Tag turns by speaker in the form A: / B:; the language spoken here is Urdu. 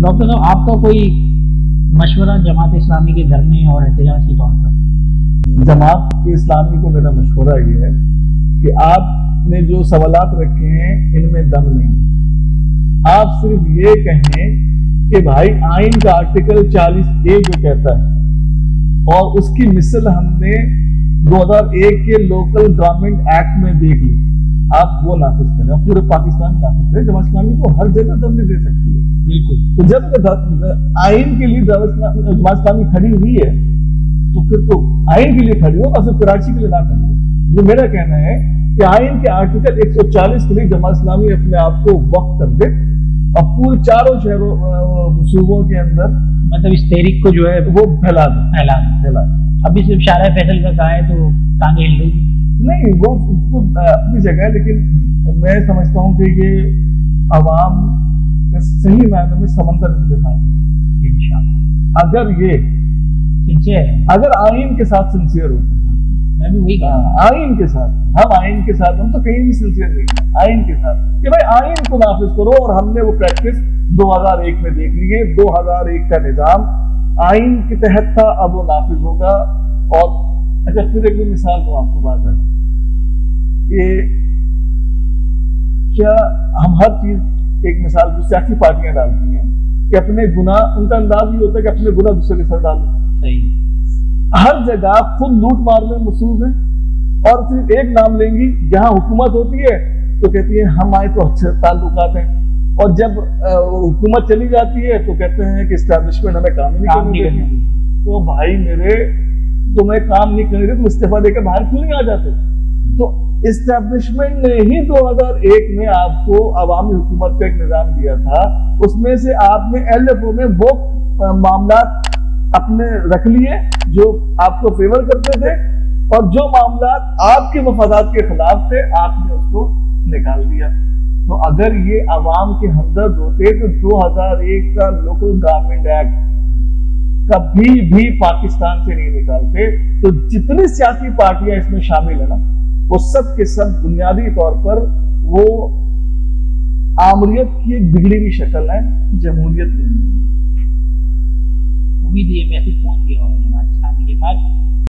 A: ڈاکٹر صاحب آپ کا کوئی مشورہ جماعت اسلامی کے دھرنے اور احتجاج کے طور پر؟
B: جماعت اسلامی کو میرا مشورہ یہ ہے کہ آپ نے جو سوالات رکھے ہیں ان میں دم نہیں. آپ صرف یہ کہیں کہ بھائی آئین کا آرٹیکل 40A جو کہتا ہے اور اس کی مثل ہم نے 2001 کے لوکل گورنمنٹ ایکٹ میں دیکھ لی, آپ وہ نافذ کریں اور پورے پاکستان میں نافذ کریں. جماعت اسلامی کو ہر جگہ دم نہیں دے سکتی ہے.
A: بالکل.
B: تو جب آئین کے لیے جماعت اسلامی کھڑی ہوئی ہے تو پھر تو آئین کے لیے کھڑی ہو اور صرف کراچی کے لیے نہ کھڑی ہو. یہ میرا کہنا ہے کہ آئین کے آرٹیکل 140 کے لیے جماعت اسلامی اپنے آپ کو وقف کر دے اور پورے چاروں شہروں صوبوں کے اندر
A: مطلب اس تحریک کو جو ہے
B: وہ پھیلا دے.
A: ابھی صرف شارع فیصل کا کہا ہے تو ٹانگیں ہل رہی
B: نہیں, وہ اپنی جگہ ہے, لیکن میں سمجھتا ہوں کہ یہ عوام صحیح معنی میں سمندر کے ساتھ انشاءاللہ اگر آئین کے ساتھ سنسیئر ہو.
A: میں بھی وہی کہا,
B: آئین کے ساتھ ہم تو کہیں بھی سنسیئر نہیں, آئین کے ساتھ کہ بھائی آئین کو نافذ کرو. اور ہم نے وہ پریکٹس 2001 میں دیکھ لی ہے. 2001 کا نظام آئین کے تحت تھا, اب وہ نافذ ہوگا. اور اچھا پھر ایک مثال دوں آپ کو بات ہے کہ کیا ہم ہر چیز ایک مثال جو سیاسی پارٹیاں ڈالتی ہیں کہ اپنے گناہ, ان کا انداز یہ ہوتا ہے کہ اپنے گناہ دوسرے کے سر ڈالو.
A: صحیح.
B: ہر جگہ خود لوٹ مار میں مصروف ہیں اور صرف ایک نام لیں گی. جہاں حکومت ہوتی ہے تو کہتی ہے ہم آئے تو اچھے تعلقات ہیں, اور جب حکومت چلی جاتی ہے تو کہتے ہیں کہ اسٹیبلشمنٹ ہمیں کام نہیں کرنے دیتی. تو بھائی میرے, تمہیں کام نہیں کرنے دیتے, تم استعفیٰ دے کے باہر کیوں نہیں آ جاتے؟ تو اسٹیبلشمنٹ نے ہی 2001 میں آپ کو عوامی حکومت کا ایک نظام دیا تھا. اس میں سے آپ نے LFO میں وہ معاملات اپنے رکھ لیے جو آپ کو فیور کرتے تھے, اور جو معاملات آپ کے مفادات کے خلاف تھے آپ نے اس کو نکال دیا. تو اگر یہ عوام کے ہمدرد ہوتے تو 2001 کا لوکل گورنمنٹ ایکٹ کبھی بھی پاکستان سے نہیں نکالتے. تو جتنی سیاسی پارٹیاں اس میں شامل ہیں نا, وہ سب کے سب بنیادی طور پر وہ آمریت کی ایک بگڑی ہوئی شکل ہے, جمہوریت نہیں.
A: امید یہ میسج پہنچ گیا اور جماعت اسلامی کے پاس